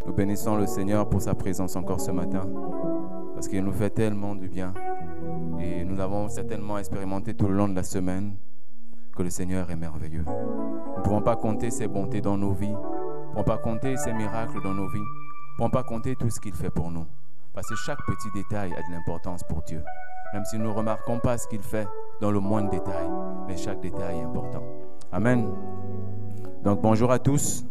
Nous bénissons le Seigneur pour sa présence encore ce matin, parce qu'il nous fait tellement du bien. Et nous l'avons certainement expérimenté tout le long de la semaine, que le Seigneur est merveilleux. Nous ne pouvons pas compter ses bontés dans nos vies, nous ne pouvons pas compter ses miracles dans nos vies, nous ne pouvons pas compter tout ce qu'il fait pour nous. Parce que chaque petit détail a de l'importance pour Dieu. Même si nous ne remarquons pas ce qu'il fait dans le moindre détail, mais chaque détail est important. Amen. Donc bonjour à tous.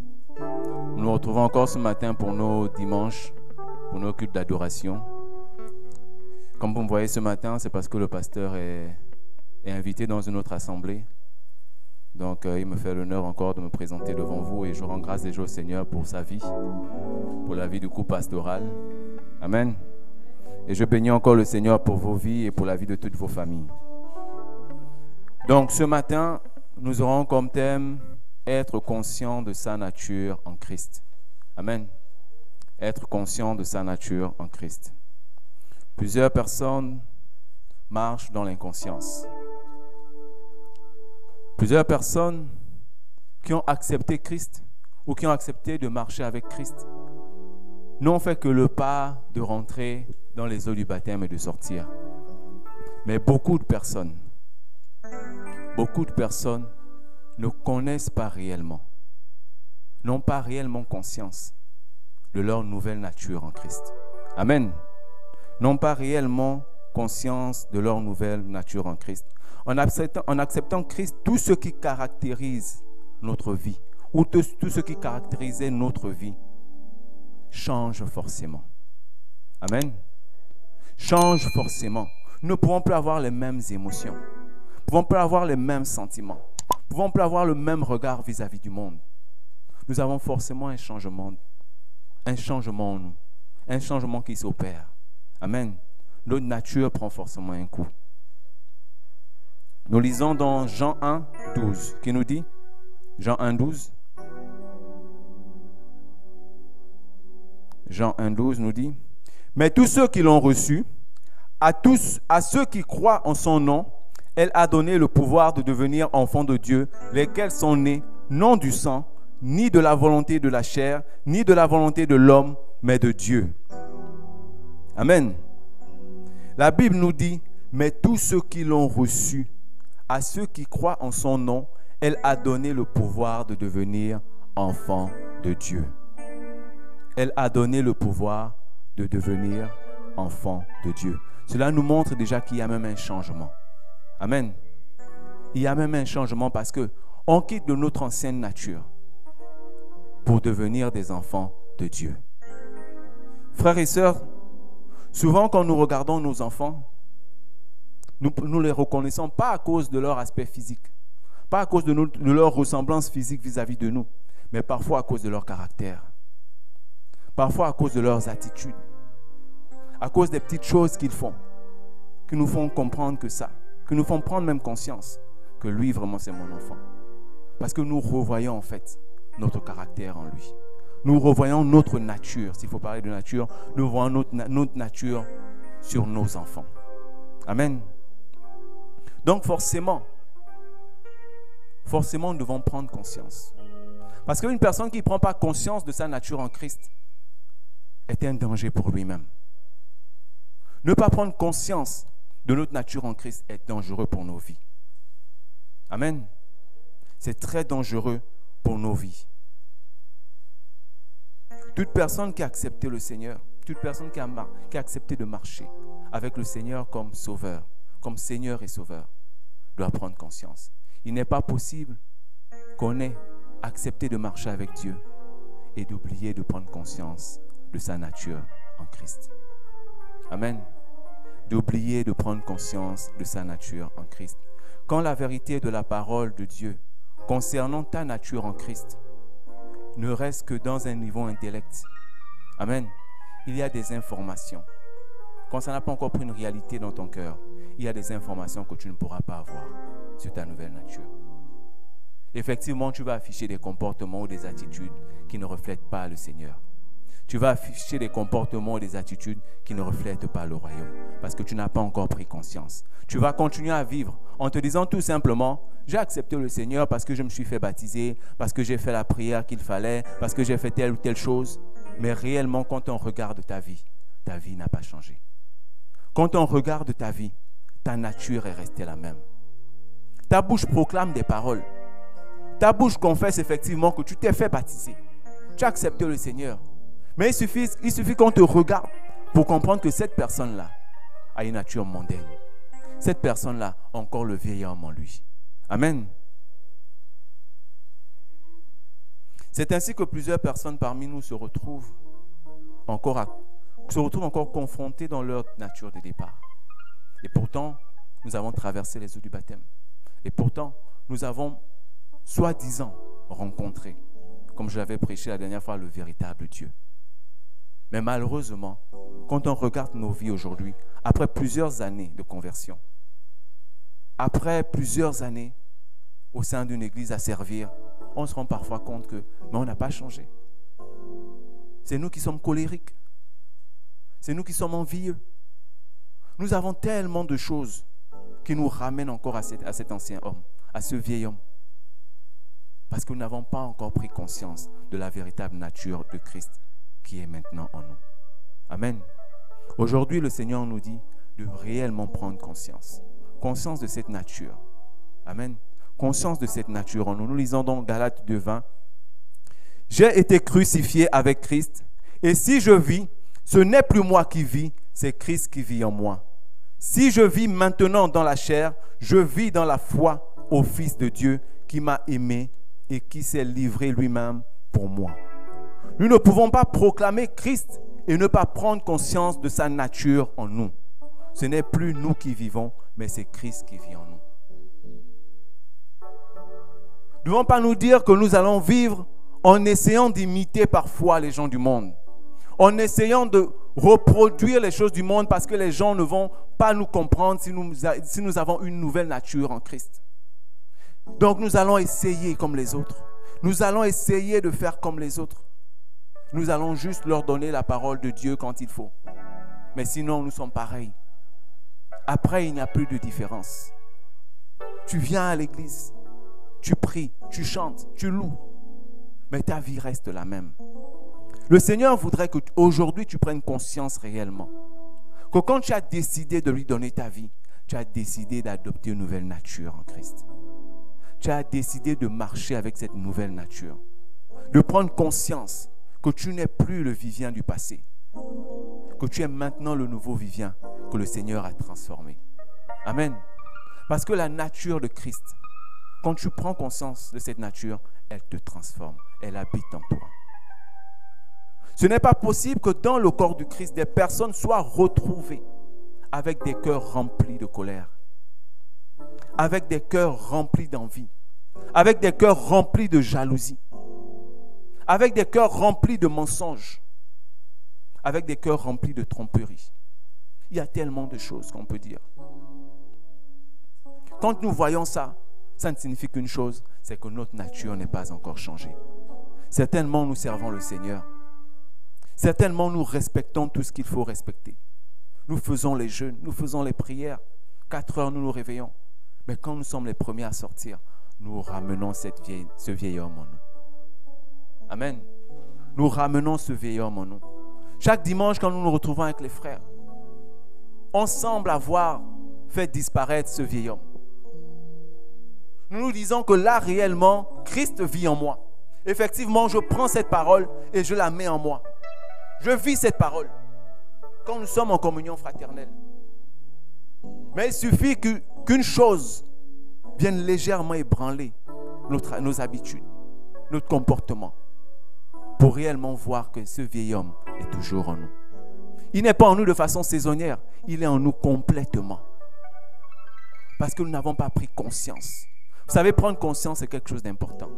Nous nous retrouvons encore ce matin pour nos dimanches, pour nos cultes d'adoration. Comme vous me voyez ce matin, c'est parce que le pasteur est invité dans une autre assemblée. Donc il me fait l'honneur encore de me présenter devant vous et je rends grâce déjà au Seigneur pour sa vie, pour la vie du groupe pastoral. Amen. Et je bénis encore le Seigneur pour vos vies et pour la vie de toutes vos familles. Donc ce matin, nous aurons comme thème être conscient de sa nature en Christ. Amen. Être conscient de sa nature en Christ. Plusieurs personnes marchent dans l'inconscience. Plusieurs personnes qui ont accepté Christ ou qui ont accepté de marcher avec Christ n'ont fait que le pas de rentrer dans les eaux du baptême et de sortir. Mais beaucoup de personnes ne connaissent pas réellement, n'ont pas réellement conscience de leur nouvelle nature en Christ. Amen. N'ont pas réellement conscience de leur nouvelle nature en Christ. En acceptant Christ, tout ce qui caractérise notre vie, ou tout ce qui caractérisait notre vie, change forcément. Amen. Change forcément. Nous ne pouvons plus avoir les mêmes émotions. Nous ne pouvons plus avoir les mêmes sentiments. Nous ne pouvons plus avoir le même regard vis-à-vis du monde. Nous avons forcément un changement en nous. Un changement qui s'opère. Amen. Notre nature prend forcément un coup. Nous lisons dans Jean 1, 12, qui nous dit, Jean 1, 12. Jean 1, 12 nous dit, « Mais tous ceux qui l'ont reçu, à ceux qui croient en son nom, elle a donné le pouvoir de devenir enfants de Dieu, lesquels sont nés non du sang, ni de la volonté de la chair, ni de la volonté de l'homme, mais de Dieu. » Amen. La Bible nous dit, « Mais tous ceux qui l'ont reçu, à ceux qui croient en son nom, elle a donné le pouvoir de devenir enfants de Dieu. » Elle a donné le pouvoir de devenir enfant de Dieu. Cela nous montre déjà qu'il y a même un changement. Amen. Il y a même un changement parce qu'on quitte de notre ancienne nature pour devenir des enfants de Dieu. Frères et sœurs, souvent quand nous regardons nos enfants, nous ne les reconnaissons pas à cause de leur aspect physique, pas à cause de leur ressemblance physique vis-à-vis de nous, mais parfois à cause de leur caractère. Parfois à cause de leurs attitudes, à cause des petites choses qu'ils font, qui nous font comprendre que ça, qui nous font prendre même conscience que lui vraiment c'est mon enfant. Parce que nous revoyons en fait notre caractère en lui. Nous revoyons notre nature, s'il faut parler de nature, nous voyons notre nature sur nos enfants. Amen. Donc forcément, nous devons prendre conscience. Parce qu'une personne qui ne prend pas conscience de sa nature en Christ, est un danger pour lui-même. Ne pas prendre conscience de notre nature en Christ est dangereux pour nos vies. Amen. C'est très dangereux pour nos vies. Toute personne qui a accepté le Seigneur, toute personne qui a accepté de marcher avec le Seigneur comme sauveur, comme Seigneur et sauveur, doit prendre conscience. Il n'est pas possible qu'on ait accepté de marcher avec Dieu et d'oublier de prendre conscience de sa nature en Christ. Amen. D'oublier de prendre conscience de sa nature en Christ. Quand la vérité de la parole de Dieu concernant ta nature en Christ ne reste que dans un niveau intellect, amen, il y a des informations. Quand ça n'a pas encore pris une réalité dans ton cœur, il y a des informations que tu ne pourras pas avoir sur ta nouvelle nature. Effectivement, tu vas afficher des comportements ou des attitudes qui ne reflètent pas le Seigneur. Tu vas afficher des comportements et des attitudes qui ne reflètent pas le royaume parce que tu n'as pas encore pris conscience. Tu vas continuer à vivre en te disant tout simplement, j'ai accepté le Seigneur parce que je me suis fait baptiser, parce que j'ai fait la prière qu'il fallait, parce que j'ai fait telle ou telle chose. Mais réellement, quand on regarde ta vie n'a pas changé. Quand on regarde ta vie, ta nature est restée la même. Ta bouche proclame des paroles. Ta bouche confesse effectivement que tu t'es fait baptiser. Tu as accepté le Seigneur. Mais il suffit qu'on te regarde pour comprendre que cette personne-là a une nature mondaine. Cette personne-là a encore le vieil homme en lui. Amen. C'est ainsi que plusieurs personnes parmi nous se retrouvent encore confrontées dans leur nature de départ. Et pourtant, nous avons traversé les eaux du baptême. Et pourtant, nous avons, soi-disant, rencontré, comme je l'avais prêché la dernière fois, le véritable Dieu. Mais malheureusement, quand on regarde nos vies aujourd'hui, après plusieurs années de conversion, après plusieurs années au sein d'une église à servir, on se rend parfois compte que, mais on n'a pas changé. C'est nous qui sommes colériques. C'est nous qui sommes envieux. Nous avons tellement de choses qui nous ramènent encore à cet ancien homme, à ce vieil homme. Parce que nous n'avons pas encore pris conscience de la véritable nature de Christ qui est maintenant en nous. Amen. Aujourd'hui, le Seigneur nous dit de réellement prendre conscience. Conscience de cette nature. Amen. Conscience de cette nature en nous. Nous lisons dans Galates 2:20. J'ai été crucifié avec Christ, et si je vis, ce n'est plus moi qui vis, c'est Christ qui vit en moi. Si je vis maintenant dans la chair, je vis dans la foi au Fils de Dieu qui m'a aimé et qui s'est livré lui-même pour moi. Nous ne pouvons pas proclamer Christ et ne pas prendre conscience de sa nature en nous. Ce n'est plus nous qui vivons, mais c'est Christ qui vit en nous. Nous ne devons pas nous dire que nous allons vivre en essayant d'imiter parfois les gens du monde, en essayant de reproduire les choses du monde parce que les gens ne vont pas nous comprendre si nous avons une nouvelle nature en Christ. Donc nous allons essayer comme les autres. Nous allons essayer de faire comme les autres. Nous allons juste leur donner la parole de Dieu quand il faut. Mais sinon, nous sommes pareils. Après, il n'y a plus de différence. Tu viens à l'église, tu pries, tu chantes, tu loues, mais ta vie reste la même. Le Seigneur voudrait qu'aujourd'hui, tu prennes conscience réellement que quand tu as décidé de lui donner ta vie, tu as décidé d'adopter une nouvelle nature en Christ. Tu as décidé de marcher avec cette nouvelle nature, de prendre conscience que tu n'es plus le vivant du passé, que tu es maintenant le nouveau vivant que le Seigneur a transformé. Amen. Parce que la nature de Christ, quand tu prends conscience de cette nature, elle te transforme, elle habite en toi. Ce n'est pas possible que dans le corps du Christ, des personnes soient retrouvées avec des cœurs remplis de colère, avec des cœurs remplis d'envie, avec des cœurs remplis de jalousie, avec des cœurs remplis de mensonges, avec des cœurs remplis de tromperie. Il y a tellement de choses qu'on peut dire. Quand nous voyons ça, ça ne signifie qu'une chose, c'est que notre nature n'est pas encore changée. Certainement, nous servons le Seigneur. Certainement, nous respectons tout ce qu'il faut respecter. Nous faisons les jeûnes, nous faisons les prières. 4 heures, nous nous réveillons. Mais quand nous sommes les premiers à sortir, nous ramenons ce vieil homme en nous. Amen. Nous ramenons ce vieil homme en nous. Chaque dimanche, quand nous nous retrouvons avec les frères, on semble avoir fait disparaître ce vieil homme. Nous nous disons que là, réellement, Christ vit en moi. Effectivement, je prends cette parole et je la mets en moi. Je vis cette parole quand nous sommes en communion fraternelle. Mais il suffit qu'une chose vienne légèrement ébranler nos habitudes, notre comportement, pour réellement voir que ce vieil homme est toujours en nous. Il n'est pas en nous de façon saisonnière, il est en nous complètement. Parce que nous n'avons pas pris conscience. Vous savez, prendre conscience, c'est quelque chose d'important.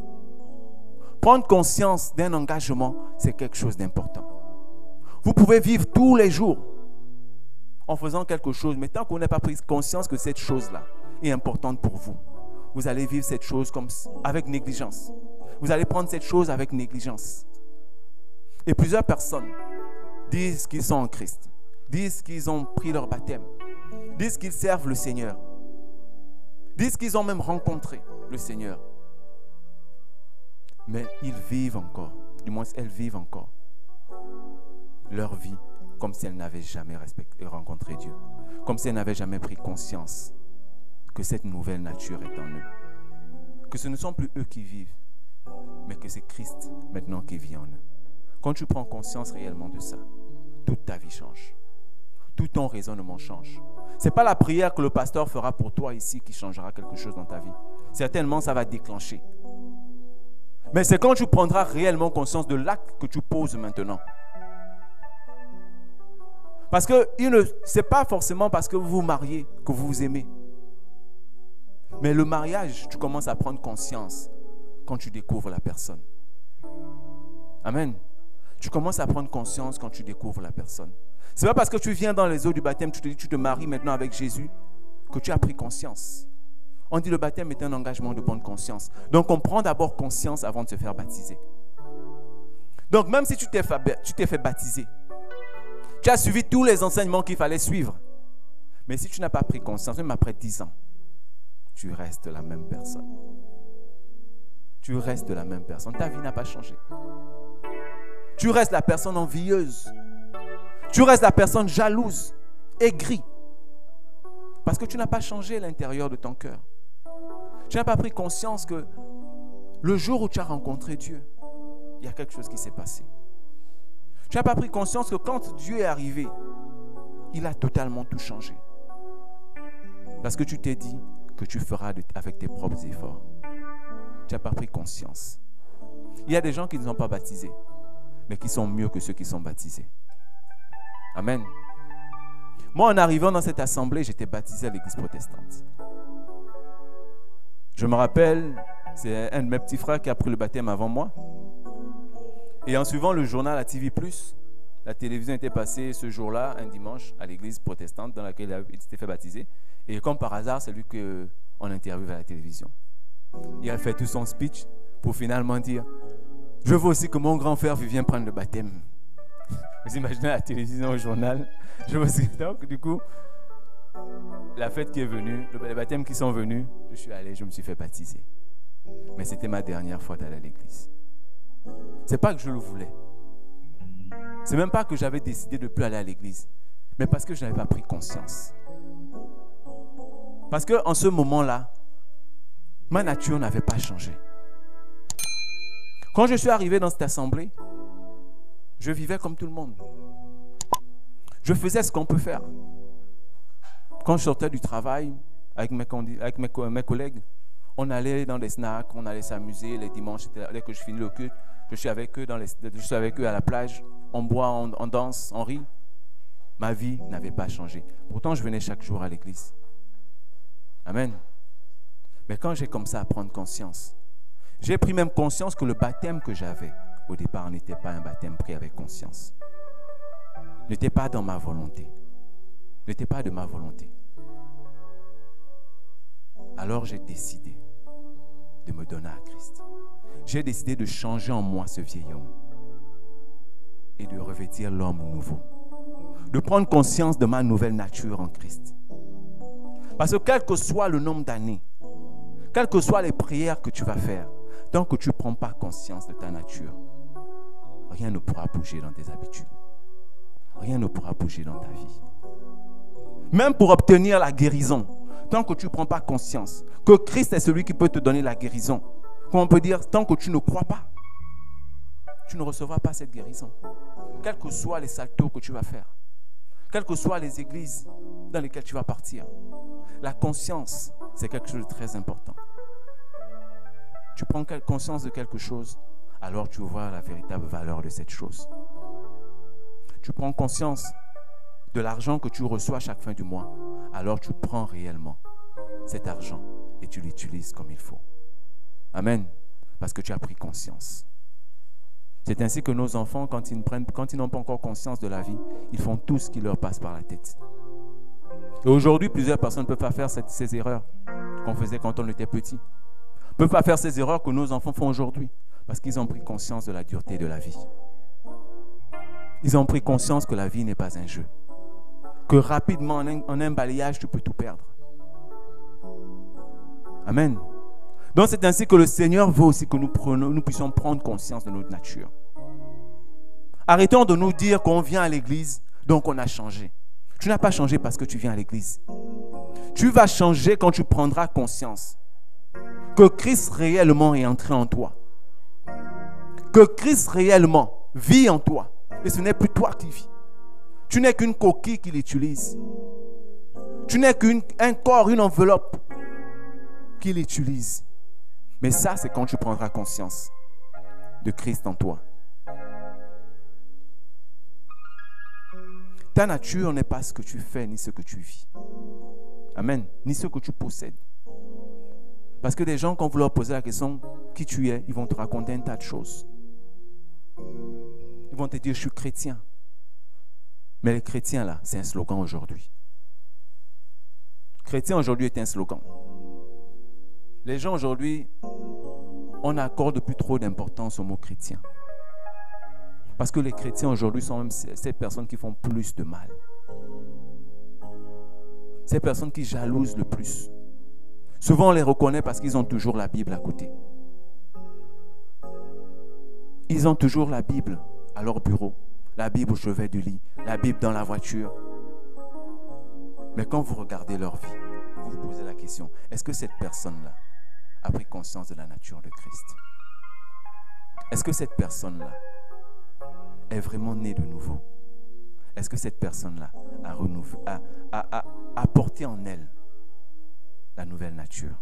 Prendre conscience d'un engagement, c'est quelque chose d'important. Vous pouvez vivre tous les jours en faisant quelque chose, mais tant qu'on n'a pas pris conscience que cette chose-là est importante pour vous, vous allez vivre cette chose avec négligence. Vous allez prendre cette chose avec négligence. Et plusieurs personnes disent qu'ils sont en Christ, disent qu'ils ont pris leur baptême, disent qu'ils servent le Seigneur, disent qu'ils ont même rencontré le Seigneur. Mais ils vivent encore, du moins elles vivent encore leur vie comme si elles n'avaient jamais rencontré Dieu. Comme si elles n'avaient jamais pris conscience que cette nouvelle nature est en eux. Que ce ne sont plus eux qui vivent, mais que c'est Christ maintenant qui vit en eux. Quand tu prends conscience réellement de ça, toute ta vie change. Tout ton raisonnement change. Ce n'est pas la prière que le pasteur fera pour toi ici qui changera quelque chose dans ta vie. Certainement, ça va déclencher. Mais c'est quand tu prendras réellement conscience de l'acte que tu poses maintenant. Parce que ce n'est pas forcément parce que vous vous mariez que vous vous aimez. Mais le mariage, tu commences à prendre conscience quand tu découvres la personne. Amen. Tu commences à prendre conscience quand tu découvres la personne. Ce n'est pas parce que tu viens dans les eaux du baptême, tu te dis que tu te maries maintenant avec Jésus, que tu as pris conscience. On dit que le baptême est un engagement de bonne conscience. Donc on prend d'abord conscience avant de se faire baptiser. Donc même si tu t'es fait baptiser, tu as suivi tous les enseignements qu'il fallait suivre. Mais si tu n'as pas pris conscience, même après 10 ans, tu restes la même personne. Tu restes la même personne. Ta vie n'a pas changé. Tu restes la personne envieuse. Tu restes la personne jalouse, aigrie. Parce que tu n'as pas changé l'intérieur de ton cœur. Tu n'as pas pris conscience que le jour où tu as rencontré Dieu, il y a quelque chose qui s'est passé. Tu n'as pas pris conscience que quand Dieu est arrivé, il a totalement tout changé. Parce que tu t'es dit que tu feras avec tes propres efforts. Tu n'as pas pris conscience. Il y a des gens qui ne sont pas baptisés, mais qui sont mieux que ceux qui sont baptisés. Amen. Moi, en arrivant dans cette assemblée, j'étais baptisé à l'église protestante. Je me rappelle, c'est un de mes petits frères qui a pris le baptême avant moi. Et en suivant le journal à TV+, la télévision était passée ce jour-là, un dimanche, à l'église protestante dans laquelle il s'était fait baptiser. Et comme par hasard, c'est lui qu'on interviewe à la télévision. Il a fait tout son speech pour finalement dire « Je veux aussi que mon grand frère vienne prendre le baptême. » Vous imaginez la télévision, au journal. Je veux aussi. Donc, du coup, la fête qui est venue, les baptêmes qui sont venus, je suis allé, je me suis fait baptiser. Mais c'était ma dernière fois d'aller à l'église. Ce n'est pas que je le voulais. Ce n'est même pas que j'avais décidé de ne plus aller à l'église. Mais parce que je n'avais pas pris conscience. Parce qu'en ce moment-là, ma nature n'avait pas changé. Quand je suis arrivé dans cette assemblée, je vivais comme tout le monde. Je faisais ce qu'on peut faire. Quand je sortais du travail avec mes collègues, on allait dans des snacks, on allait s'amuser. Les dimanches, dès que je finis le culte, je suis avec eux à la plage. On boit, on danse, on rit. Ma vie n'avait pas changé. Pourtant, je venais chaque jour à l'église. Amen. Mais quand j'ai commencé à prendre conscience, j'ai pris même conscience que le baptême que j'avais au départ n'était pas un baptême pris avec conscience. N'était pas dans ma volonté. N'était pas de ma volonté. Alors j'ai décidé de me donner à Christ. J'ai décidé de changer en moi ce vieil homme et de revêtir l'homme nouveau. De prendre conscience de ma nouvelle nature en Christ. Parce que quel que soit le nombre d'années, quelles que soient les prières que tu vas faire, tant que tu ne prends pas conscience de ta nature, rien ne pourra bouger dans tes habitudes. Rien ne pourra bouger dans ta vie. Même pour obtenir la guérison, tant que tu ne prends pas conscience que Christ est celui qui peut te donner la guérison, comme on peut dire, tant que tu ne crois pas, tu ne recevras pas cette guérison. Quels que soient les saltos que tu vas faire, quelles que soient les églises dans lesquelles tu vas partir, la conscience, c'est quelque chose de très important. Tu prends conscience de quelque chose, alors tu vois la véritable valeur de cette chose. Tu prends conscience de l'argent que tu reçois chaque fin du mois, alors tu prends réellement cet argent et tu l'utilises comme il faut. Amen. Parce que tu as pris conscience. C'est ainsi que nos enfants, quand ils n'ont pas encore conscience de la vie, ils font tout ce qui leur passe par la tête. Et aujourd'hui, plusieurs personnes ne peuvent pas faire ces erreurs qu'on faisait quand on était petit. Ne peuvent pas faire ces erreurs que nos enfants font aujourd'hui parce qu'ils ont pris conscience de la dureté de la vie. Ils ont pris conscience que la vie n'est pas un jeu. Que rapidement, en un balayage, tu peux tout perdre. Amen. Donc c'est ainsi que le Seigneur veut aussi que nous puissions prendre conscience de notre nature. Arrêtons de nous dire qu'on vient à l'église, donc on a changé. Tu n'as pas changé parce que tu viens à l'église. Tu vas changer quand tu prendras conscience que Christ réellement est entré en toi. Que Christ réellement vit en toi. Et ce n'est plus toi qui vis. Tu n'es qu'une coquille qu'il utilise. Tu n'es qu'un corps, une enveloppe qu'il utilise. Mais ça, c'est quand tu prendras conscience de Christ en toi. Ta nature n'est pas ce que tu fais, ni ce que tu vis. Amen. Ni ce que tu possèdes. Parce que des gens, quand vous leur posez la question qui tu es, ils vont te raconter un tas de choses. Ils vont te dire, je suis chrétien. Mais les chrétiens, là, c'est un slogan aujourd'hui. Chrétien aujourd'hui est un slogan. Les gens aujourd'hui, on n'accorde plus trop d'importance au mot chrétien. Parce que les chrétiens aujourd'hui sont même ces personnes qui font plus de mal. Ces personnes qui jalousent le plus. Souvent on les reconnaît parce qu'ils ont toujours la Bible à côté. Ils ont toujours la Bible à leur bureau, la Bible au chevet du lit, la Bible dans la voiture. Mais quand vous regardez leur vie, vous vous posez la question, est-ce que cette personne-là a pris conscience de la nature de Christ? Est-ce que cette personne-là est vraiment née de nouveau? Est-ce que cette personne-là a apporté en elle la nouvelle nature?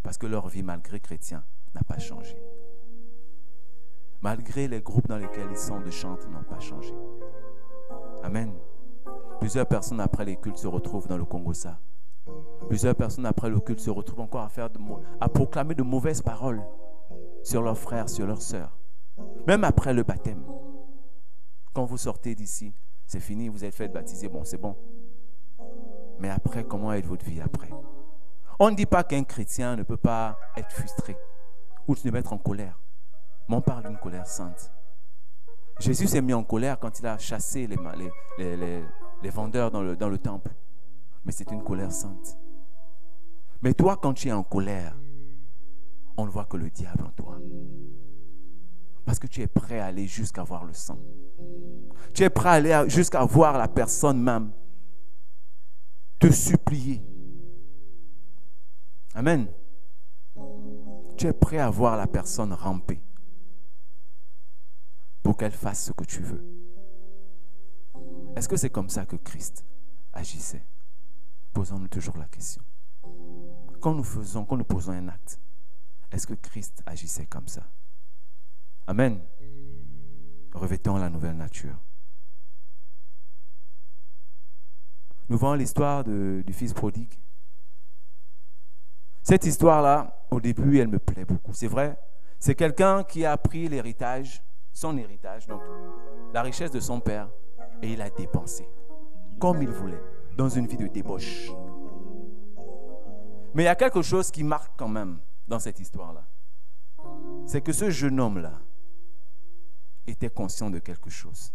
Parce que leur vie, malgré chrétiens, n'a pas changé. Malgré les groupes dans lesquels ils sont de chante, n'ont pas changé. Amen. Plusieurs personnes après les cultes se retrouvent dans le Congo-Ça. Plusieurs personnes après le culte se retrouvent encore à proclamer de mauvaises paroles sur leurs frères, sur leurs sœurs. Même après le baptême. Quand vous sortez d'ici, c'est fini, vous êtes fait baptiser, bon, c'est bon. Mais après, comment est votre vie après? On ne dit pas qu'un chrétien ne peut pas être frustré ou se mettre en colère. Mais on parle d'une colère sainte. Jésus s'est mis en colère quand il a chassé les vendeurs dans le temple. Mais c'est une colère sainte. Mais toi, quand tu es en colère, on ne voit que le diable en toi. Parce que tu es prêt à aller jusqu'à voir le sang. Tu es prêt à aller jusqu'à voir la personne même te supplier. Amen. Tu es prêt à voir la personne ramper pour qu'elle fasse ce que tu veux. Est-ce que c'est comme ça que Christ agissait? Posons-nous toujours la question. Quand nous posons un acte, est-ce que Christ agissait comme ça? Amen. Revêtons la nouvelle nature. Nous voyons l'histoire du fils prodigue. Cette histoire-là, au début, elle me plaît beaucoup. C'est vrai, c'est quelqu'un qui a pris son héritage, donc la richesse de son père, et il a dépensé comme il voulait, dans une vie de débauche. Mais il y a quelque chose qui marque quand même dans cette histoire-là. C'est que ce jeune homme-là était conscient de quelque chose,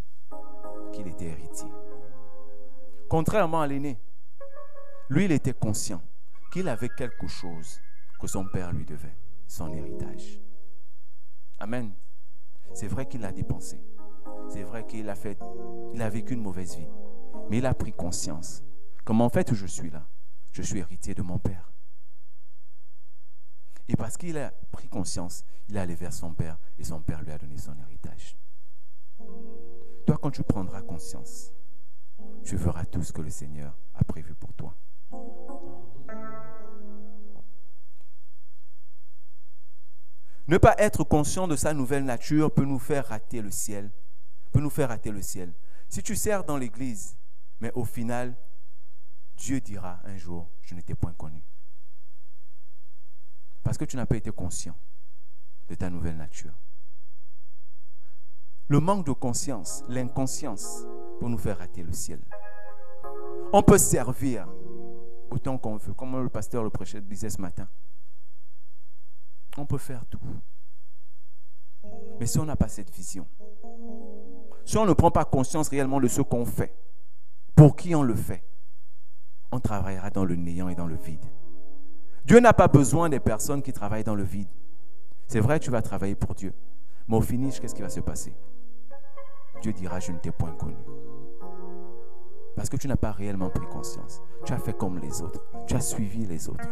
qu'il était héritier. Contrairement à l'aîné, lui, il était conscient qu'il avait quelque chose que son père lui devait, son héritage. Amen. C'est vrai qu'il a dépensé. C'est vrai qu'il a vécu une mauvaise vie. Mais il a pris conscience. Comme en fait, je suis là. Je suis héritier de mon père. Et parce qu'il a pris conscience, il est allé vers son père et son père lui a donné son héritage. Toi, quand tu prendras conscience, tu feras tout ce que le Seigneur a prévu pour toi. Ne pas être conscient de sa nouvelle nature peut nous faire rater le ciel. Si tu sers dans l'église, mais au final, Dieu dira un jour, je ne t'ai point connu. Parce que tu n'as pas été conscient de ta nouvelle nature. Le manque de conscience, l'inconscience, peut nous faire rater le ciel. On peut servir autant qu'on veut, comme le pasteur le prêchait disait ce matin. On peut faire tout. Mais si on n'a pas cette vision, si on ne prend pas conscience réellement de ce qu'on fait, pour qui on le fait, on travaillera dans le néant et dans le vide. Dieu n'a pas besoin des personnes qui travaillent dans le vide. C'est vrai, tu vas travailler pour Dieu. Mais au finish, qu'est-ce qui va se passer? Dieu dira, je ne t'ai point connu. Parce que tu n'as pas réellement pris conscience. Tu as fait comme les autres. Tu as suivi les autres.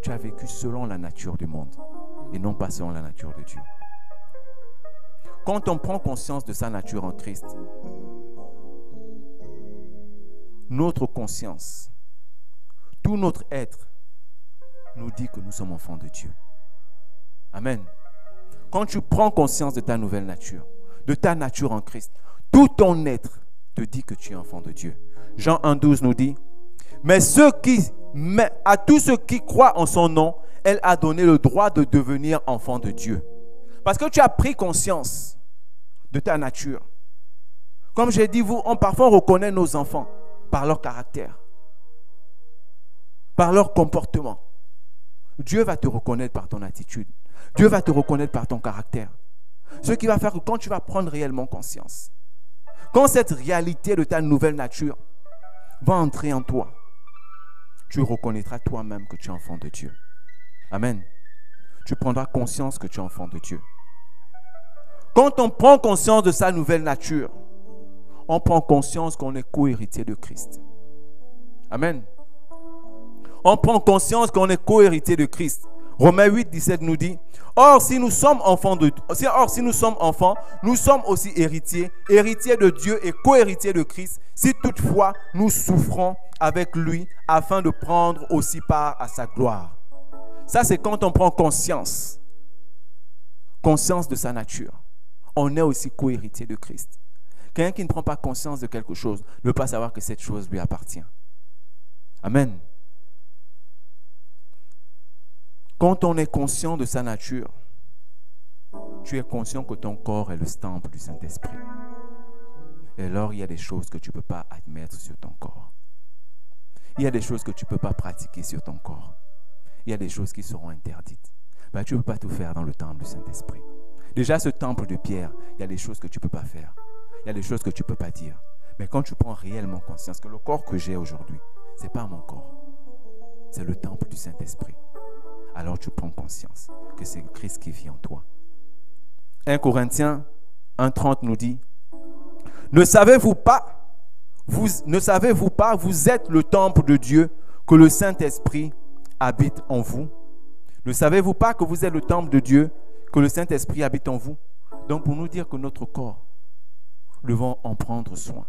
Tu as vécu selon la nature du monde et non pas selon la nature de Dieu. Quand on prend conscience de sa nature en Christ, notre conscience, tout notre être nous dit que nous sommes enfants de Dieu. Amen. Quand tu prends conscience de ta nouvelle nature, de ta nature en Christ, tout ton être te dit que tu es enfant de Dieu. Jean 1,12 nous dit, mais à tous ceux qui croient en son nom, elle a donné le droit de devenir enfant de Dieu. Parce que tu as pris conscience de ta nature. Comme j'ai dit, parfois on reconnaît nos enfants par leur caractère, par leur comportement. Dieu va te reconnaître par ton attitude. Dieu va te reconnaître par ton caractère. Ce qui va faire que quand tu vas prendre réellement conscience, quand cette réalité de ta nouvelle nature va entrer en toi, tu reconnaîtras toi-même que tu es enfant de Dieu. Amen. Tu prendras conscience que tu es enfant de Dieu. Quand on prend conscience de sa nouvelle nature, on prend conscience qu'on est co-héritier de Christ. Amen. On prend conscience qu'on est co-héritier de Christ. Romains 8, 17 nous dit, Or, si nous sommes enfants, nous sommes aussi héritiers, héritiers de Dieu et co-héritiers de Christ, si toutefois nous souffrons avec lui afin de prendre aussi part à sa gloire. Ça, c'est quand on prend conscience de sa nature. On est aussi co-héritier de Christ. Quelqu'un qui ne prend pas conscience de quelque chose ne peut pas savoir que cette chose lui appartient. Amen. Quand on est conscient de sa nature, tu es conscient que ton corps est le temple du Saint-Esprit. Et alors, il y a des choses que tu ne peux pas admettre sur ton corps. Il y a des choses que tu ne peux pas pratiquer sur ton corps. Il y a des choses qui seront interdites. Ben, tu ne peux pas tout faire dans le temple du Saint-Esprit. Déjà, ce temple de pierre, il y a des choses que tu ne peux pas faire. Il y a des choses que tu ne peux pas dire. Mais quand tu prends réellement conscience que le corps que j'ai aujourd'hui, ce n'est pas mon corps. C'est le temple du Saint-Esprit. Alors tu prends conscience que c'est Christ qui vit en toi. 1 Corinthiens 1,30 nous dit, ne savez-vous pas, vous êtes le temple de Dieu, que le Saint-Esprit habite en vous. Ne savez-vous pas que vous êtes le temple de Dieu, que le Saint-Esprit habite en vous? Donc pour nous dire que notre corps, nous devons en prendre soin.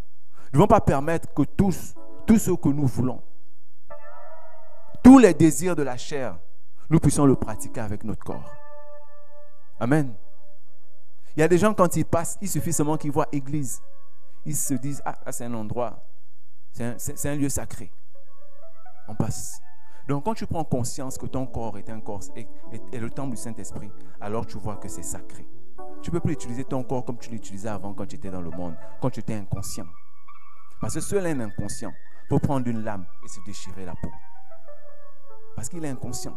Nous ne devons pas permettre que tout ce que nous voulons, tous les désirs de la chair, nous puissions le pratiquer avec notre corps. Amen. Il y a des gens, quand ils passent, il suffit seulement qu'ils voient église. Ils se disent, ah, là c'est un endroit, c'est un lieu sacré. On passe. Donc quand tu prends conscience que ton corps est un corps, est le temple du Saint-Esprit, alors tu vois que c'est sacré. Tu ne peux plus utiliser ton corps comme tu l'utilisais avant quand tu étais dans le monde, quand tu étais inconscient. Parce que seul un inconscient peut prendre une lame et se déchirer la peau. Parce qu'il est inconscient.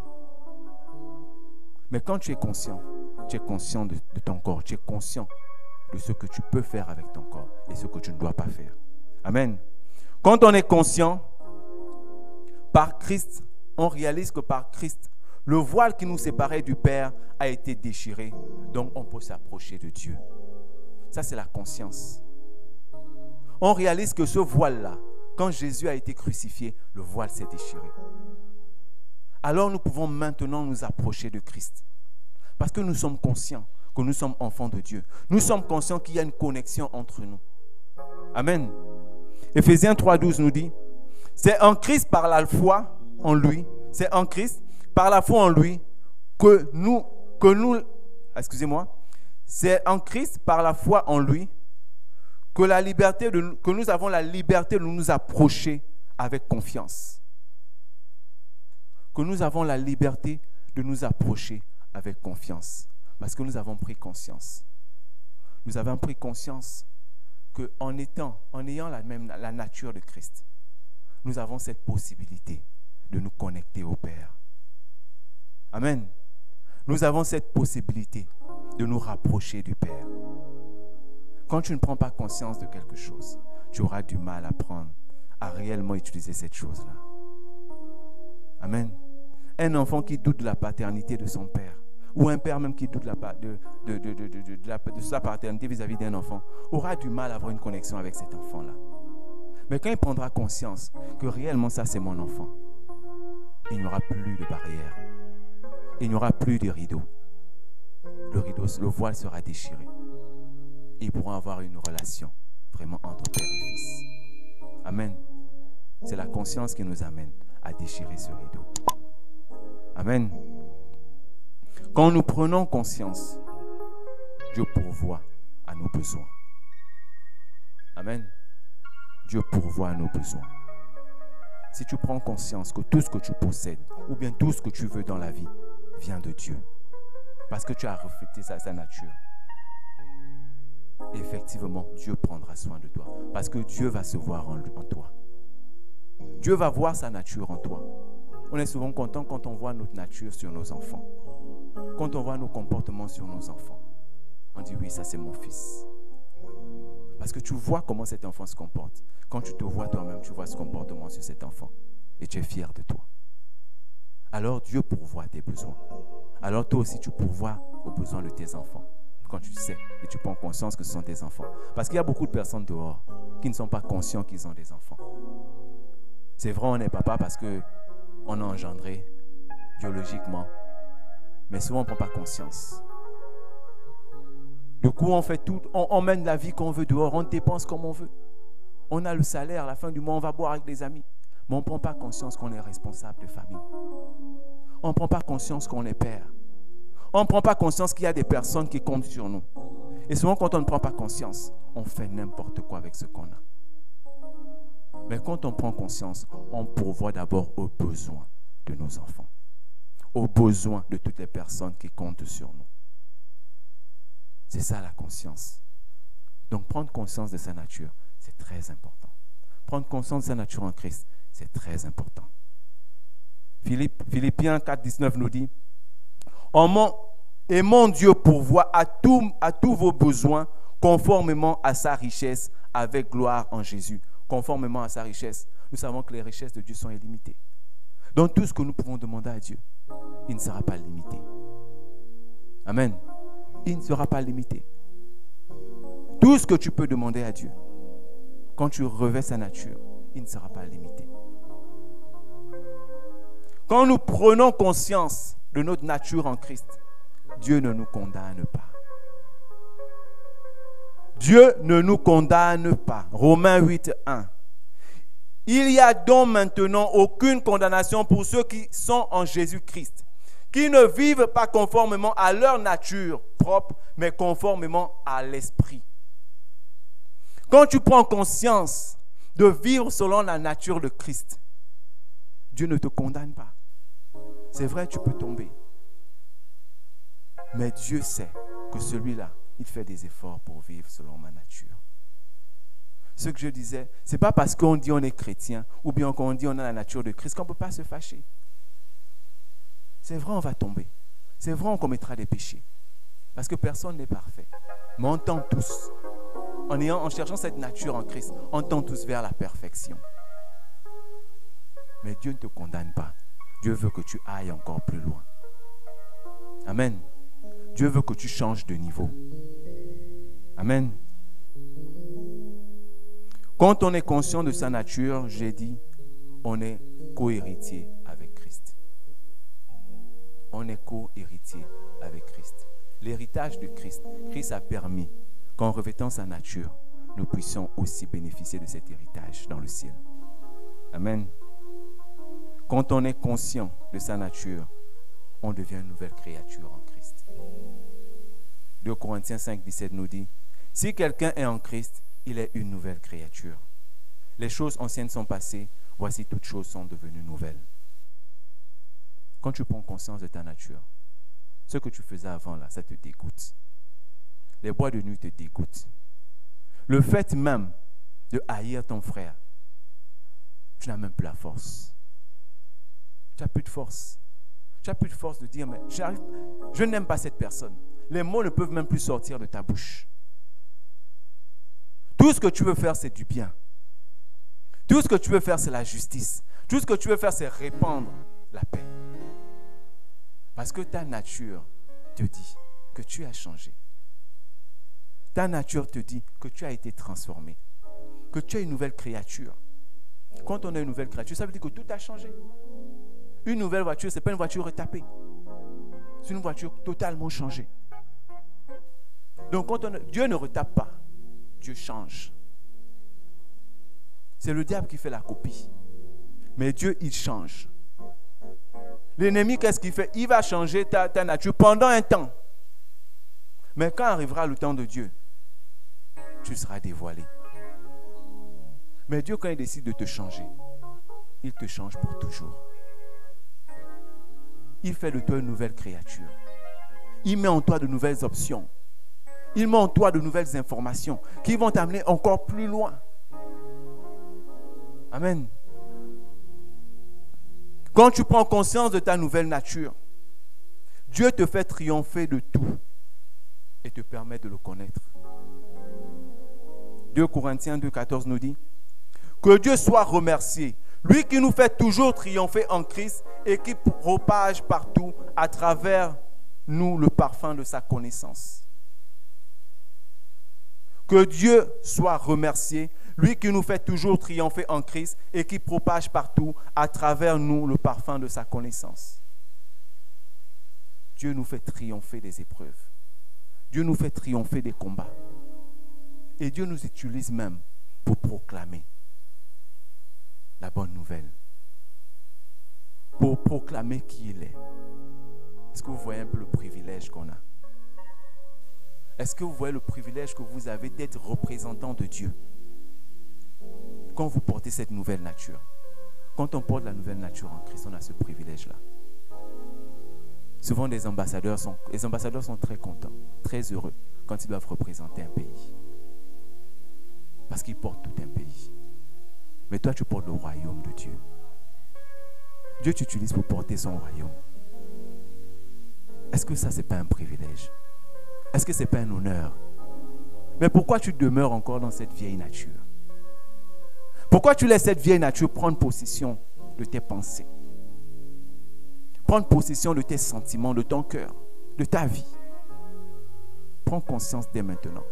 Mais quand tu es conscient de ton corps, tu es conscient de ce que tu peux faire avec ton corps et ce que tu ne dois pas faire. Amen. Quand on est conscient, par Christ, on réalise que par Christ, le voile qui nous séparait du Père a été déchiré. Donc on peut s'approcher de Dieu. Ça, c'est la conscience. On réalise que ce voile-là, quand Jésus a été crucifié, le voile s'est déchiré. Alors nous pouvons maintenant nous approcher de Christ. Parce que nous sommes conscients que nous sommes enfants de Dieu. Nous sommes conscients qu'il y a une connexion entre nous. Amen. Éphésiens 3,12 nous dit, c'est en Christ par la foi en lui, c'est en Christ par la foi en lui que nous, c'est en Christ par la foi en lui que nous avons la liberté de nous approcher avec confiance. Que nous avons la liberté de nous approcher avec confiance. Parce que nous avons pris conscience. Nous avons pris conscience qu'en ayant la nature de Christ, nous avons cette possibilité de nous connecter au Père. Amen. Nous avons cette possibilité de nous rapprocher du Père. Quand tu ne prends pas conscience de quelque chose, tu auras du mal à réellement utiliser cette chose-là. Amen. Un enfant qui doute de la paternité de son père ou un père même qui doute de sa paternité vis-à-vis d'un enfant, aura du mal à avoir une connexion avec cet enfant-là. Mais quand il prendra conscience que réellement ça c'est mon enfant, il n'y aura plus de barrière. Il n'y aura plus de rideau. Le voile sera déchiré. Ils pourront avoir une relation vraiment entre père et fils. Amen. C'est la conscience qui nous amène à déchirer ce rideau. Amen. Quand nous prenons conscience, Dieu pourvoit à nos besoins. Amen. Dieu pourvoit à nos besoins. Si tu prends conscience que tout ce que tu possèdes, ou bien tout ce que tu veux dans la vie, vient de Dieu, parce que tu as reflété sa nature, effectivement, Dieu prendra soin de toi, parce que Dieu va se voir en toi. Dieu va voir sa nature en toi. On est souvent content quand on voit notre nature sur nos enfants. Quand on voit nos comportements sur nos enfants, on dit oui, ça c'est mon fils. Parce que tu vois comment cet enfant se comporte. Quand tu te vois toi-même, tu vois ce comportement sur cet enfant. Et tu es fier de toi. Alors Dieu pourvoit tes besoins. Alors toi aussi tu pourvois aux besoins de tes enfants. Quand tu sais et tu prends conscience que ce sont tes enfants. Parce qu'il y a beaucoup de personnes dehors qui ne sont pas conscients qu'ils ont des enfants. C'est vrai, on est papa parce qu'on a engendré biologiquement. Mais souvent on ne prend pas conscience. Du coup, on fait tout, on mène la vie qu'on veut dehors, on dépense comme on veut. On a le salaire, à la fin du mois, on va boire avec des amis. Mais on ne prend pas conscience qu'on est responsable de famille. On ne prend pas conscience qu'on est père. On ne prend pas conscience qu'il y a des personnes qui comptent sur nous. Et souvent, quand on ne prend pas conscience, on fait n'importe quoi avec ce qu'on a. Mais quand on prend conscience, on pourvoit d'abord aux besoins de nos enfants, aux besoins de toutes les personnes qui comptent sur nous. C'est ça la conscience. Donc prendre conscience de sa nature, c'est très important. Prendre conscience de sa nature en Christ, c'est très important. Philippiens 4, 19 nous dit, et mon Dieu pourvoit à tous vos besoins conformément à sa richesse avec gloire en Jésus. Conformément à sa richesse. Nous savons que les richesses de Dieu sont illimitées. Donc tout ce que nous pouvons demander à Dieu, il ne sera pas limité. Amen. Il ne sera pas limité. Tout ce que tu peux demander à Dieu, quand tu revêts sa nature, il ne sera pas limité. Quand nous prenons conscience de notre nature en Christ, Dieu ne nous condamne pas. Dieu ne nous condamne pas. Romains 8, 1. Il n'y a donc maintenant aucune condamnation pour ceux qui sont en Jésus-Christ, qui ne vivent pas conformément à leur nature propre, mais conformément à l'esprit. Quand tu prends conscience de vivre selon la nature de Christ, Dieu ne te condamne pas. C'est vrai, tu peux tomber. Mais Dieu sait que celui-là, il fait des efforts pour vivre selon ma nature. Ce que je disais, ce n'est pas parce qu'on dit on est chrétien ou bien qu'on dit on a la nature de Christ qu'on ne peut pas se fâcher. C'est vrai, on va tomber. C'est vrai, on commettra des péchés. Parce que personne n'est parfait. Mais on tend tous, en cherchant cette nature en Christ, on tend tous vers la perfection. Mais Dieu ne te condamne pas. Dieu veut que tu ailles encore plus loin. Amen. Dieu veut que tu changes de niveau. Amen. Quand on est conscient de sa nature, j'ai dit, on est co-héritier avec Christ. On est co-héritier avec Christ. L'héritage de Christ, Christ a permis qu'en revêtant sa nature, nous puissions aussi bénéficier de cet héritage dans le ciel. Amen. Quand on est conscient de sa nature, on devient une nouvelle créature en Christ. 2 Corinthiens 5, 17 nous dit, si quelqu'un est en Christ, il est une nouvelle créature. Les choses anciennes sont passées, voici toutes choses sont devenues nouvelles. Quand tu prends conscience de ta nature, ce que tu faisais avant là, ça te dégoûte. Les bois de nuit te dégoûtent. Le fait même de haïr ton frère, tu n'as même plus la force. Tu n'as plus de force. Tu n'as plus de force de dire, mais je n'aime pas cette personne. Les mots ne peuvent même plus sortir de ta bouche. Tout ce que tu veux faire, c'est du bien. Tout ce que tu veux faire, c'est la justice. Tout ce que tu veux faire, c'est répandre la paix. Parce que ta nature te dit que tu as changé. Ta nature te dit que tu as été transformé, que tu es une nouvelle créature. Quand on est une nouvelle créature, ça veut dire que tout a changé. Une nouvelle voiture, ce n'est pas une voiture retapée. C'est une voiture totalement changée. Donc Dieu ne retape pas, Dieu change. C'est le diable qui fait la copie. Mais Dieu, il change. L'ennemi, qu'est-ce qu'il fait? Il va changer ta nature pendant un temps. Mais quand arrivera le temps de Dieu, tu seras dévoilé. Mais Dieu, quand il décide de te changer, il te change pour toujours. Il fait de toi une nouvelle créature. Il met en toi de nouvelles options. Il met en toi de nouvelles informations qui vont t'amener encore plus loin. Amen. Quand tu prends conscience de ta nouvelle nature, Dieu te fait triompher de tout et te permet de le connaître. 2 Corinthiens 2,14 nous dit que Dieu soit remercié, lui qui nous fait toujours triompher en Christ et qui propage partout à travers nous le parfum de sa connaissance. Que Dieu soit remercié, lui qui nous fait toujours triompher en Christ et qui propage partout à travers nous le parfum de sa connaissance. Dieu nous fait triompher des épreuves. Dieu nous fait triompher des combats. Et Dieu nous utilise même pour proclamer la bonne nouvelle. Pour proclamer qui il est. Est-ce que vous voyez un peu le privilège qu'on a? Est-ce que vous voyez le privilège que vous avez d'être représentant de Dieu? Quand vous portez cette nouvelle nature, quand on porte la nouvelle nature en Christ, on a ce privilège-là. Souvent, les ambassadeurs sont très contents, très heureux quand ils doivent représenter un pays. Parce qu'ils portent tout un pays. Mais toi, tu portes le royaume de Dieu. Dieu t'utilise pour porter son royaume. Est-ce que ça, ce n'est pas un privilège? Est-ce que ce n'est pas un honneur? Mais pourquoi tu demeures encore dans cette vieille nature? Pourquoi tu laisses cette vieille nature prendre possession de tes pensées? Prendre possession de tes sentiments, de ton cœur, de ta vie. Prends conscience dès maintenant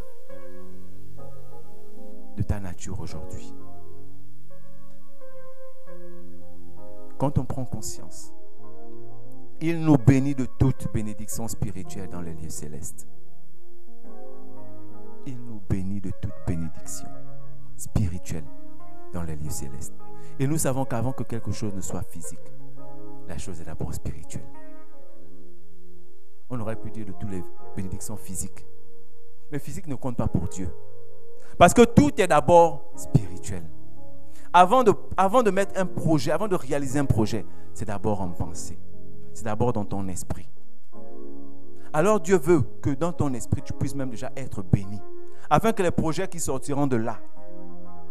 de ta nature aujourd'hui. Quand on prend conscience, il nous bénit de toute bénédiction spirituelle dans les lieux célestes. Il nous bénit de toute bénédiction spirituelle dans les lieux célestes. Et nous savons qu'avant que quelque chose ne soit physique, la chose est d'abord spirituelle. On aurait pu dire de toutes les bénédictions physiques. Mais physique ne compte pas pour Dieu. Parce que tout est d'abord spirituel. Avant de mettre un projet, avant de réaliser un projet, c'est d'abord en pensée. C'est d'abord dans ton esprit. Alors Dieu veut que dans ton esprit, tu puisses même déjà être béni. Afin que les projets qui sortiront de là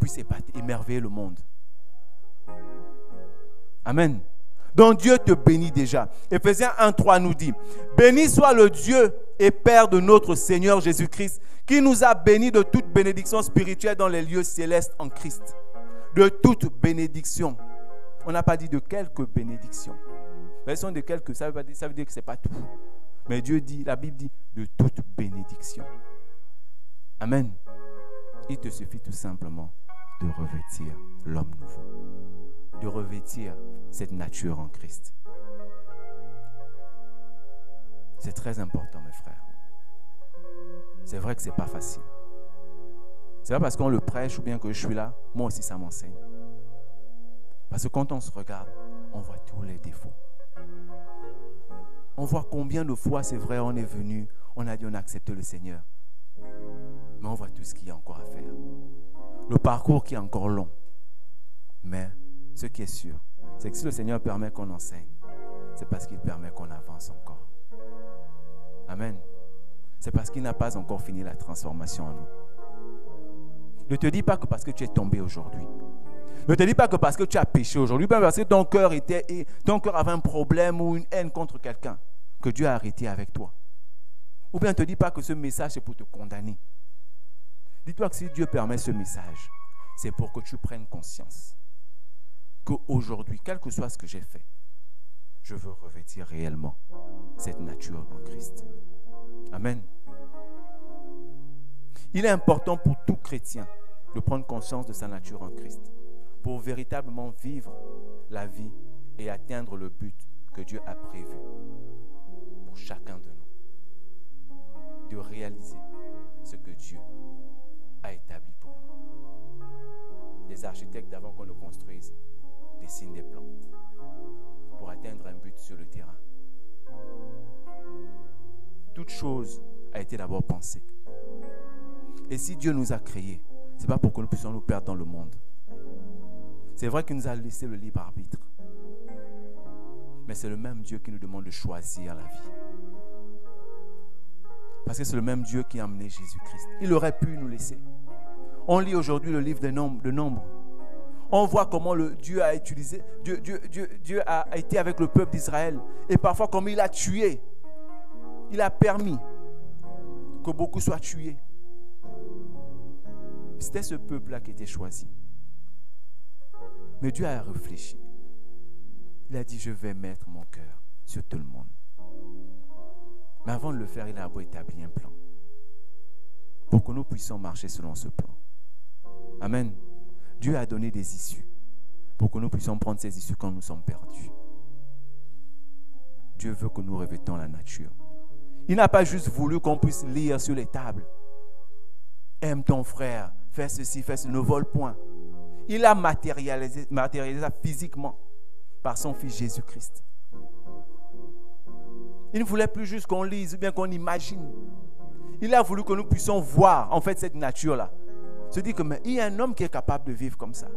puissent émerveiller le monde. Amen. Donc Dieu te bénit déjà. Éphésiens 1,3 nous dit: béni soit le Dieu et Père de notre Seigneur Jésus-Christ, qui nous a bénis de toute bénédiction spirituelle dans les lieux célestes en Christ. De toute bénédiction. On n'a pas dit de quelques bénédictions. Mais sont de quelques, ça veut dire que ce n'est pas tout. Mais Dieu dit, la Bible dit, de toute bénédiction. Amen. Il te suffit tout simplement de revêtir l'homme nouveau. De revêtir cette nature en Christ. C'est très important, mes frères. C'est vrai que ce n'est pas facile. Ce n'est pas parce qu'on le prêche ou bien que je suis là, moi aussi ça m'enseigne. Parce que quand on se regarde, on voit tous les défauts. On voit combien de fois, c'est vrai, on est venu, on a dit on a accepté le Seigneur. Mais on voit tout ce qu'il y a encore à faire. Le parcours qui est encore long. Mais ce qui est sûr, c'est que si le Seigneur permet qu'on enseigne, c'est parce qu'il permet qu'on avance encore. Amen. C'est parce qu'il n'a pas encore fini la transformation en nous. Ne te dis pas que parce que tu es tombé aujourd'hui. Ne te dis pas que parce que tu as péché aujourd'hui, parce que ton cœur avait un problème ou une haine contre quelqu'un, que Dieu a arrêté avec toi. Ou bien ne te dis pas que ce message est pour te condamner. Dis-toi que si Dieu permet ce message, c'est pour que tu prennes conscience qu'aujourd'hui, quel que soit ce que j'ai fait, je veux revêtir réellement cette nature en Christ. Amen. Il est important pour tout chrétien de prendre conscience de sa nature en Christ pour véritablement vivre la vie et atteindre le but que Dieu a prévu pour chacun de nous. De réaliser ce que Dieu a établi pour nous. Les architectes, avant qu'on le construise, dessinent des plans pour atteindre un but sur le terrain. Toute chose a été d'abord pensée. Et si Dieu nous a créés, ce n'est pas pour que nous puissions nous perdre dans le monde. C'est vrai qu'il nous a laissé le libre arbitre. Mais c'est le même Dieu qui nous demande de choisir la vie. Parce que c'est le même Dieu qui a amené Jésus-Christ. Il aurait pu nous laisser. On lit aujourd'hui le livre de Nombres. On voit comment Dieu a utilisé, Dieu a été avec le peuple d'Israël. Et parfois, comme il a tué, il a permis que beaucoup soient tués. C'était ce peuple-là qui était choisi. Mais Dieu a réfléchi. Il a dit, je vais mettre mon cœur sur tout le monde. Mais avant de le faire, il a établi un plan pour que nous puissions marcher selon ce plan. Amen. Dieu a donné des issues pour que nous puissions prendre ces issues quand nous sommes perdus. Dieu veut que nous revêtons la nature. Il n'a pas juste voulu qu'on puisse lire sur les tables. Aime ton frère, fais ceci, fais ceci, ne vole point. Il a matérialisé ça physiquement par son Fils Jésus-Christ. Il ne voulait plus juste qu'on lise ou bien qu'on imagine. Il a voulu que nous puissions voir en fait cette nature-là. Se dire que mais, il y a un homme qui est capable de vivre comme ça.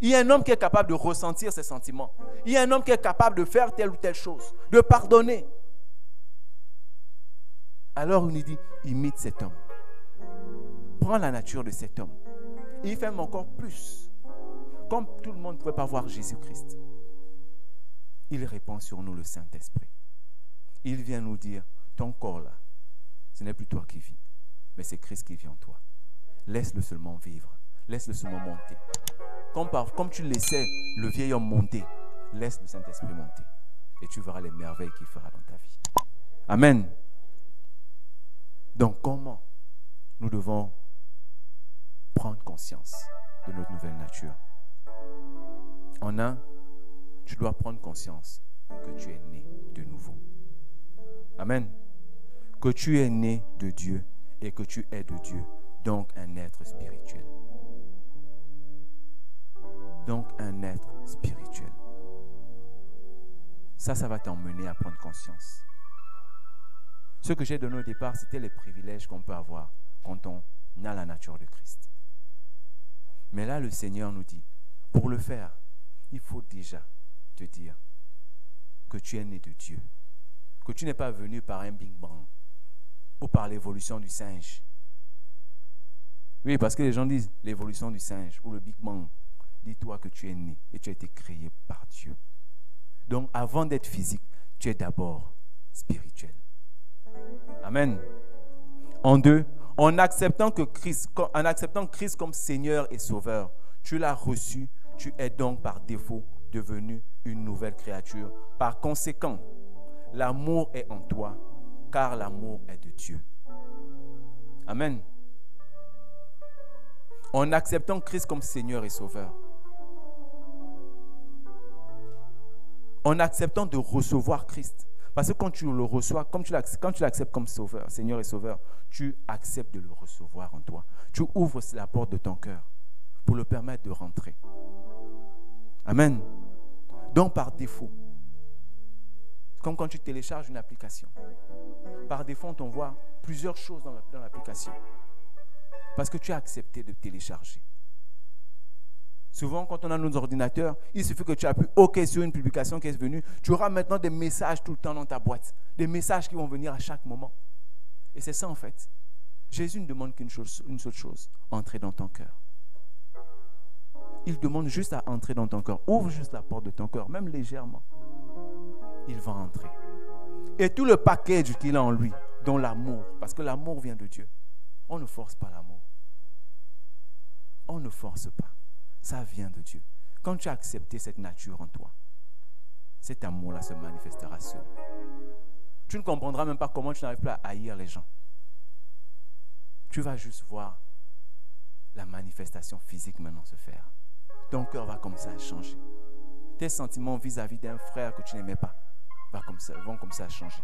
Il y a un homme qui est capable de ressentir ses sentiments. Il y a un homme qui est capable de faire telle ou telle chose, de pardonner. Alors il nous dit, imite cet homme. Prends la nature de cet homme. Et il fait même encore plus. Comme tout le monde ne pouvait pas voir Jésus-Christ, il répand sur nous le Saint-Esprit. Il vient nous dire, ton corps là, ce n'est plus toi qui vis, mais c'est Christ qui vit en toi. Laisse-le seulement vivre. Laisse-le seulement monter. Comme tu laissais le vieil homme monter, laisse le Saint-Esprit monter. Et tu verras les merveilles qu'il fera dans ta vie. Amen. Donc comment nous devons prendre conscience de notre nouvelle nature? En un, tu dois prendre conscience que tu es né de nouveau. Amen. Que tu es né de Dieu et que tu es de Dieu, donc un être spirituel. Donc un être spirituel. Ça va t'emmener à prendre conscience. Ce que j'ai donné au départ, c'était les privilèges qu'on peut avoir quand on a la nature de Christ. Mais là, le Seigneur nous dit, pour le faire, il faut déjà te dire que tu es né de Dieu. Que tu n'es pas venu par un Big Bang ou par l'évolution du singe. Oui, parce que les gens disent l'évolution du singe ou le Big Bang. Dis-toi que tu es né et tu as été créé par Dieu. Donc, avant d'être physique, tu es d'abord spirituel. Amen. En deux, en acceptant Christ comme Seigneur et Sauveur, tu l'as reçu, tu es donc par défaut devenu une nouvelle créature. Par conséquent, l'amour est en toi, car l'amour est de Dieu. Amen. En acceptant Christ comme Seigneur et Sauveur, en acceptant de recevoir Christ, parce que quand tu le reçois, quand tu l'acceptes comme Sauveur, Seigneur et Sauveur, tu acceptes de le recevoir en toi. Tu ouvres la porte de ton cœur pour le permettre de rentrer. Amen. Donc par défaut, comme quand tu télécharges une application, par défaut on t'envoie plusieurs choses dans l'application. Parce que tu as accepté de télécharger. Souvent, quand on a nos ordinateurs, il suffit que tu appuies OK sur une publication qui est venue. Tu auras maintenant des messages tout le temps dans ta boîte. Des messages qui vont venir à chaque moment. Et c'est ça en fait. Jésus ne demande qu'une seule chose, entrer dans ton cœur. Il demande juste à entrer dans ton cœur. Ouvre juste la porte de ton cœur, même légèrement. Il va entrer. Et tout le package qu'il a en lui, dont l'amour, parce que l'amour vient de Dieu. On ne force pas l'amour. On ne force pas. Ça vient de Dieu. Quand tu as accepté cette nature en toi, cet amour-là se manifestera seul. Tu ne comprendras même pas comment tu n'arrives plus à haïr les gens. Tu vas juste voir la manifestation physique maintenant se faire. Ton cœur va commencer à changer. Tes sentiments vis-à-vis d'un frère que tu n'aimais pas vont commencer à changer.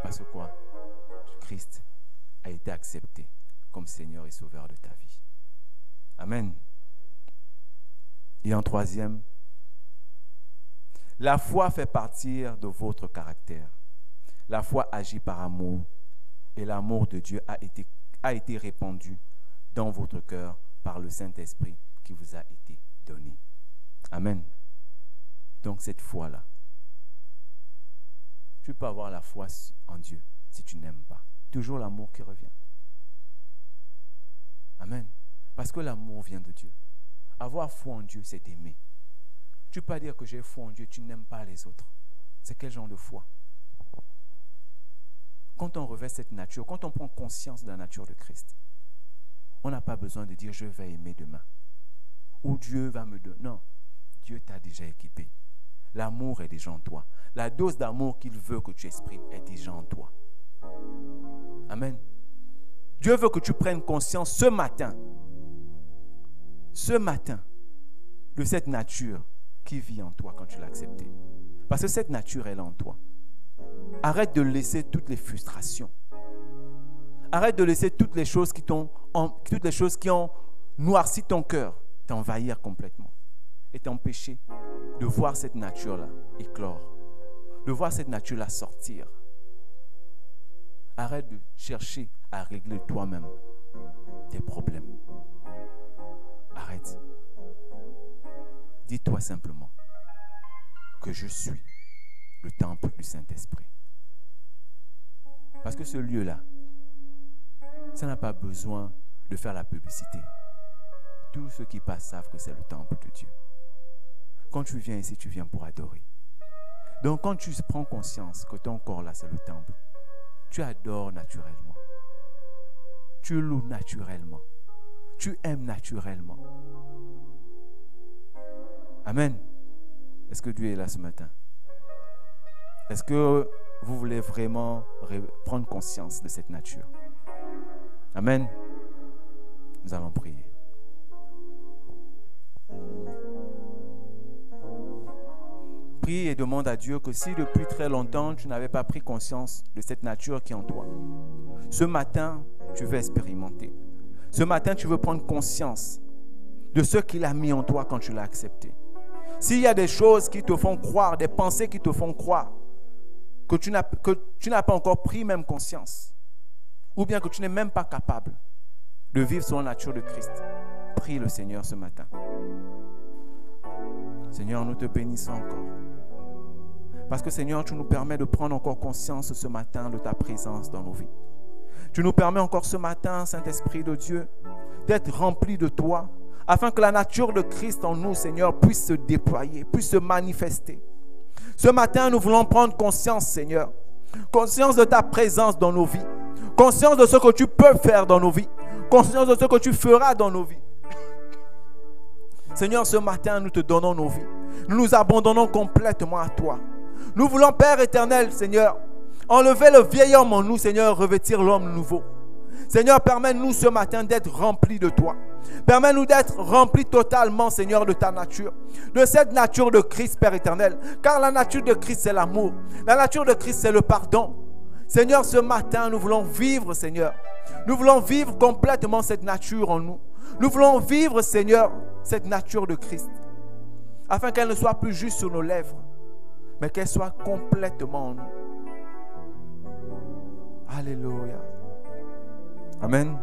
Parce que quoi? Christ a été accepté comme Seigneur et Sauveur de ta vie. Amen. Et en troisième, la foi fait partir de votre caractère. La foi agit par amour et l'amour de Dieu a été répandu dans votre cœur par le Saint-Esprit qui vous a été donné. Amen. Donc cette foi-là, tu peux avoir la foi en Dieu si tu n'aimes pas. Toujours l'amour qui revient. Amen. Parce que l'amour vient de Dieu. Avoir foi en Dieu, c'est d'aimer. Tu ne peux pas dire que j'ai foi en Dieu, tu n'aimes pas les autres. C'est quel genre de foi? Quand on revêt cette nature, quand on prend conscience de la nature de Christ, on n'a pas besoin de dire je vais aimer demain. Ou Dieu va me donner. Non, Dieu t'a déjà équipé. L'amour est déjà en toi. La dose d'amour qu'il veut que tu exprimes est déjà en toi. Amen. Dieu veut que tu prennes conscience ce matin, de cette nature qui vit en toi quand tu l'as acceptée. Parce que cette nature, elle est en toi. Arrête de laisser toutes les frustrations. Arrête de laisser toutes les choses qui ont noirci ton cœur t'envahir complètement et t'empêcher de voir cette nature-là éclore, de voir cette nature-là sortir. Arrête de chercher à régler toi-même tes problèmes. Arrête. Dis-toi simplement que je suis le temple du Saint-Esprit. Parce que ce lieu-là, ça n'a pas besoin de faire la publicité. Tous ceux qui passent savent que c'est le temple de Dieu. Quand tu viens ici, tu viens pour adorer. Donc quand tu prends conscience que ton corps là, c'est le temple, tu adores naturellement. Tu loues naturellement. Tu aimes naturellement. Amen. Est-ce que Dieu est là ce matin? Est-ce que vous voulez vraiment prendre conscience de cette nature? Amen. Nous allons prier. Prie et demande à Dieu que si depuis très longtemps tu n'avais pas pris conscience de cette nature qui est en toi, ce matin tu veux expérimenter. Ce matin tu veux prendre conscience de ce qu'il a mis en toi quand tu l'as accepté. S'il y a des choses qui te font croire, des pensées qui te font croire que tu n'as pas encore pris même conscience, ou bien que tu n'es même pas capable de vivre selon la nature de Christ, prie le Seigneur ce matin. Seigneur, nous te bénissons encore. Parce que Seigneur, tu nous permets de prendre encore conscience ce matin de ta présence dans nos vies. Tu nous permets encore ce matin, Saint-Esprit de Dieu, d'être remplis de toi, afin que la nature de Christ en nous, Seigneur, puisse se déployer, puisse se manifester. Ce matin, nous voulons prendre conscience, Seigneur, conscience de ta présence dans nos vies, conscience de ce que tu peux faire dans nos vies, conscience de ce que tu feras dans nos vies. Seigneur, ce matin, nous te donnons nos vies. Nous nous abandonnons complètement à toi. Nous voulons, Père éternel, Seigneur, enlever le vieil homme en nous, Seigneur, revêtir l'homme nouveau. Seigneur, permets-nous ce matin d'être remplis de toi. Permets-nous d'être remplis totalement, Seigneur, de ta nature. De cette nature de Christ, Père éternel. Car la nature de Christ, c'est l'amour. La nature de Christ, c'est le pardon. Seigneur, ce matin, nous voulons vivre, Seigneur. Nous voulons vivre complètement cette nature en nous. Nous voulons vivre, Seigneur, cette nature de Christ. Afin qu'elle ne soit plus juste sur nos lèvres, mais qu'elle soit complètement en nous. Alléluia. Amen.